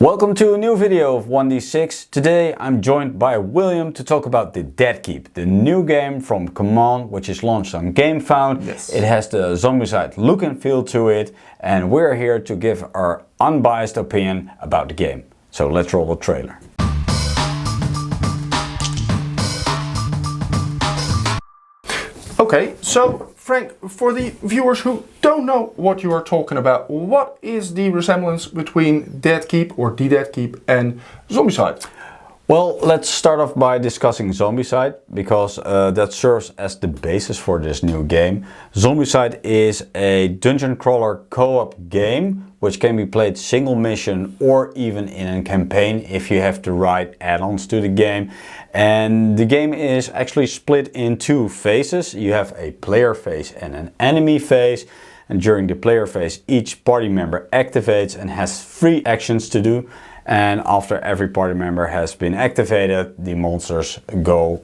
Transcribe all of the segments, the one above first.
Welcome to a new video of 1D6. Today I'm joined by William to talk about the Dead Keep, the new game from CMON, which is launched on Gamefound. Yes. It has the Zombicide look and feel to it, and we're here to give our unbiased opinion about the game. So let's roll the trailer. Okay, so Frank, for the viewers who don't know what you are talking about, what is the resemblance between Dead Keep or The Dead Keep and Zombicide? Well, let's start off by discussing Zombicide, because that serves as the basis for this new game. Zombicide is a dungeon crawler co-op game which can be played single mission or even in a campaign if you have the right add-ons to the game. And the game is actually split in two phases. You have a player phase and an enemy phase. And during the player phase, each party member activates and has 3 actions to do. And after every party member has been activated, the monsters go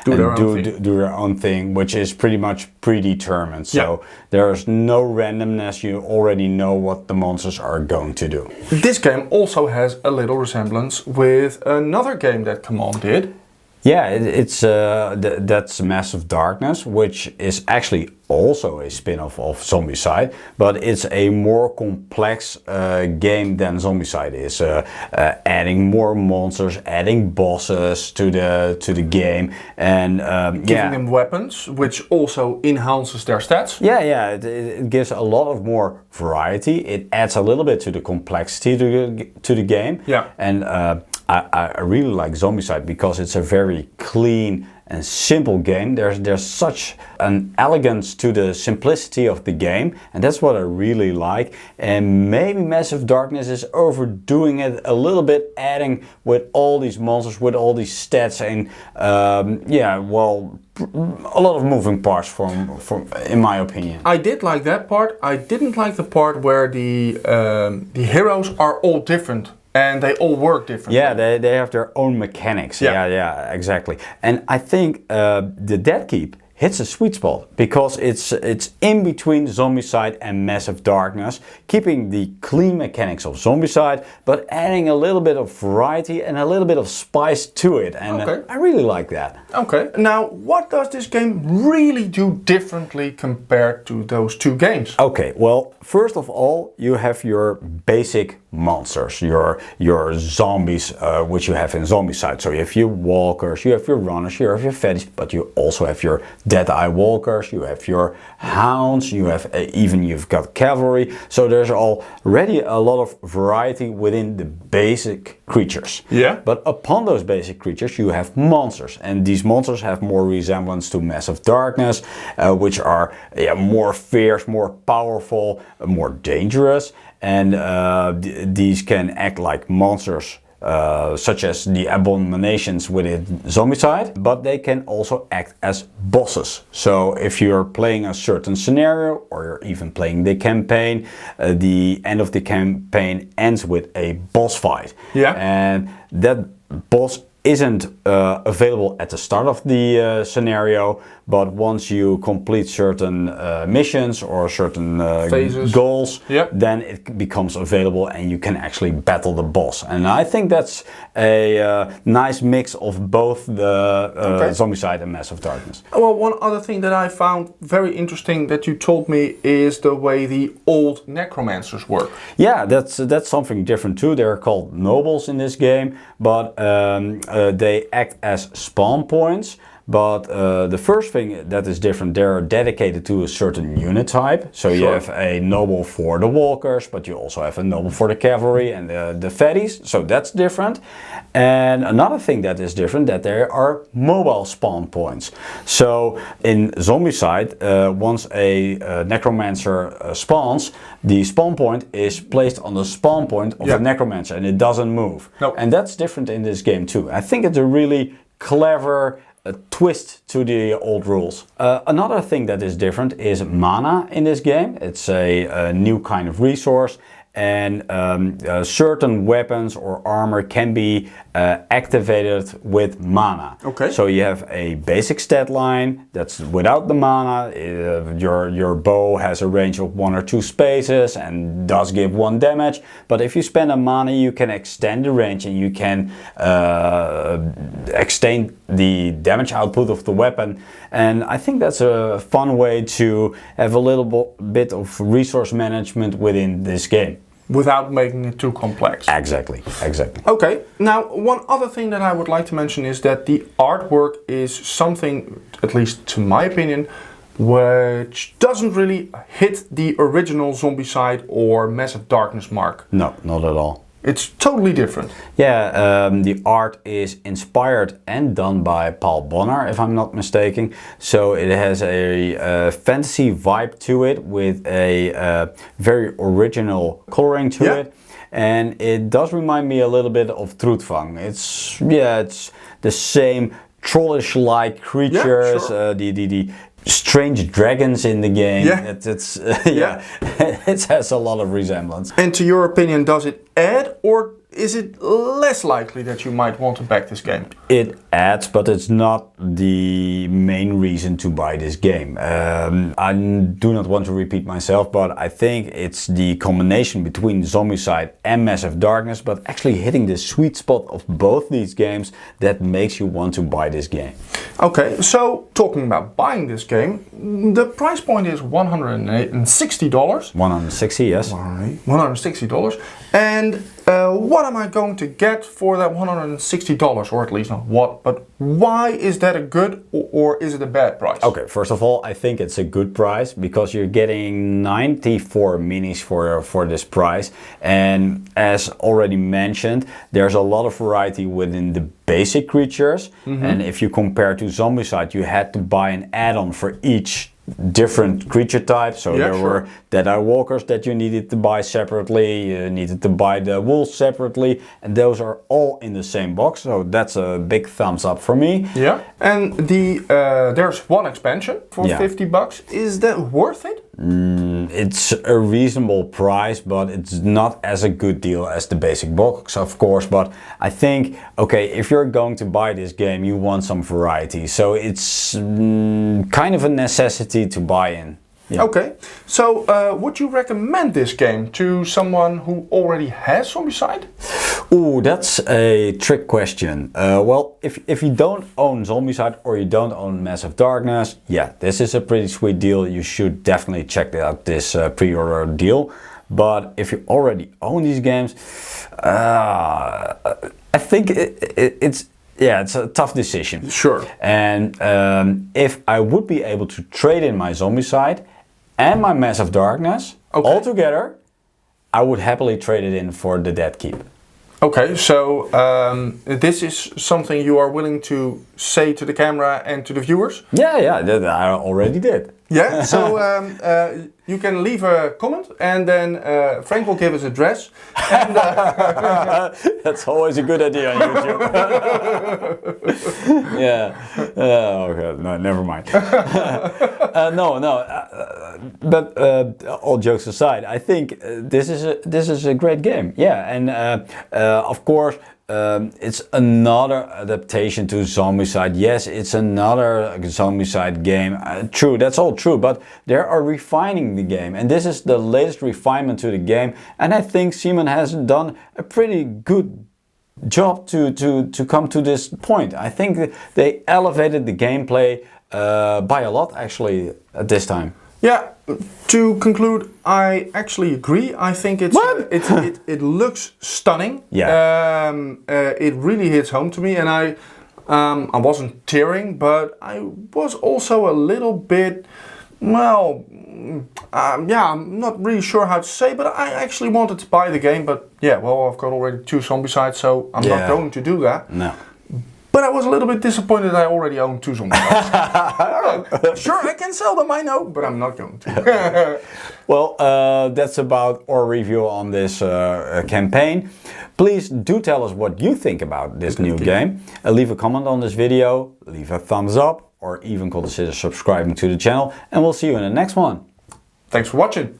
do their own thing, which is pretty much predetermined. So there's no randomness. You already know what the monsters are going to do. This game also has a little resemblance with another game that CMON did. Yeah, that's Massive Darkness, which is actually also a spin-off of Zombicide, but it's a more complex game than Zombicide is. Adding more monsters, adding bosses to the game, and giving them weapons, which also enhances their stats. Yeah, it gives a lot of more variety. It adds a little bit to the complexity to the game. Yeah, and I really like Zombicide because it's a very clean and simple game. There's such an elegance to the simplicity of the game, and that's what I really like. And maybe Massive Darkness is overdoing it a little bit, adding with all these monsters, with all these stats, and a lot of moving parts from in my opinion. I did like that part. I didn't like the part where the heroes are all different. And they all work differently. Yeah, they have their own mechanics. Yeah, exactly. And I think the Dead Keep hits a sweet spot because it's in between Zombicide and Massive Darkness, keeping the clean mechanics of Zombicide, but adding a little bit of variety and a little bit of spice to it. And I really like that. Okay. Now, what does this game really do differently compared to those two games? Okay, well, first of all, you have your basic monsters, your zombies, which you have in Zombicide. So you have your walkers, you have your runners, you have your fatties, but you also have your dead-eye walkers, you have your hounds, you have you've got cavalry. So there's already a lot of variety within the basic creatures. Yeah. But upon those basic creatures, you have monsters, and these monsters have more resemblance to Massive Darkness, which are more fierce, more powerful, more dangerous. And these can act like monsters, such as the abominations within Zombicide, but they can also act as bosses. So if you're playing a certain scenario, or you're even playing the campaign, the end of the campaign ends with a boss fight. Yeah. And that boss isn't available at the start of the scenario, but once you complete certain missions or certain goals, then it becomes available and you can actually battle the boss. And I think that's a nice mix of both the Zombicide and Massive Darkness. Well, one other thing that I found very interesting that you told me is the way the old necromancers work. Yeah, that's something different too. They're called nobles in this game, but they act as spawn points. But the first thing that is different, they're dedicated to a certain unit type. So you have a noble for the walkers, but you also have a noble for the cavalry and the fatties. So that's different. And another thing that is different, that there are mobile spawn points. So in Zombicide, once a necromancer spawns, the spawn point is placed on the spawn point of the necromancer and it doesn't move. Nope. And that's different in this game too. I think it's a really clever twist to the old rules. Another thing that is different is mana in this game. It's a new kind of resource, and certain weapons or armor can be activated with mana. Okay. So you have a basic stat line that's without the mana. Your bow has a range of 1 or 2 spaces and does give 1 damage. But if you spend a mana, you can extend the range and you can extend the damage output of the weapon. And I think that's a fun way to have a little bit of resource management within this game. Without making it too complex. Exactly, exactly. Okay, now one other thing that I would like to mention is that the artwork is something, at least to my opinion, which doesn't really hit the original Zombicide or Massive Darkness mark. No, not at all. It's totally different. Yeah, the art is inspired and done by Paul Bonner, if I'm not mistaken. So it has a fantasy vibe to it with a very original coloring to it. And it does remind me a little bit of Truthfang. It's the same trollish-like creatures, the strange dragons in the game. It has a lot of resemblance. And to your opinion, does it add or is it less likely that you might want to back this game? It adds, but it's not the main reason to buy this game. I do not want to repeat myself, but I think it's the combination between Zombicide and Massive Darkness, but actually hitting the sweet spot of both these games that makes you want to buy this game. Okay, so talking about buying this game, the price point is $160. 160, yes. $160. And what am I going to get for that $160? Or at least not what, but why is that a good or is it a bad price? Okay, first of all, I think it's a good price because you're getting 94 minis for this price. And as already mentioned, there's a lot of variety within the basic creatures. And if you compare to Zombicide, you had to buy an add-on for each different creature types. So there were Deadeye Walkers that you needed to buy separately, you needed to buy the wolves separately, and those are all in the same box, so that's a big thumbs up for me. Yeah, and there's one expansion for $50. Is that worth it? It's a reasonable price, but it's not as a good deal as the basic box, of course. But I think, okay, if you're going to buy this game, you want some variety. So it's kind of a necessity to buy in. Yeah. Okay, so would you recommend this game to someone who already has Zombicide? Ooh, that's a trick question. Well, if you don't own Zombicide or you don't own Massive Darkness, yeah, this is a pretty sweet deal. You should definitely check out this pre-order deal. But if you already own these games, I think it's a tough decision. Sure. And if I would be able to trade in my Zombicide and my Massive Darkness all together, I would happily trade it in for the Dead Keep. Okay, so this is something you are willing to say to the camera and to the viewers? Yeah, that I already did. Yeah, so you can leave a comment and then Frank will give his address. And, that's always a good idea on YouTube. Okay, no, never mind. But all jokes aside, I think this is a great game. Yeah, and of course. It's another adaptation to Zombicide. Yes, it's another Zombicide game. True, that's all true, but they are refining the game, and this is the latest refinement to the game. And I think CMON has done a pretty good job to come to this point. I think that they elevated the gameplay by a lot, actually, at this time. Yeah, to conclude, I actually agree. I think it looks stunning. Yeah. It really hits home to me, and I wasn't tearing, but I was also a little bit, I'm not really sure how to say, but I actually wanted to buy the game, but I've got already 2 Zombicides, so I'm not going to do that. No. But I was a little bit disappointed I already own 2 Zombicides. Sure, I can sell them, I know, but I'm not going to. Well, that's about our review on this campaign. Please do tell us what you think about this new game. Leave a comment on this video, leave a thumbs up, or even consider subscribing to the channel. And we'll see you in the next one. Thanks for watching.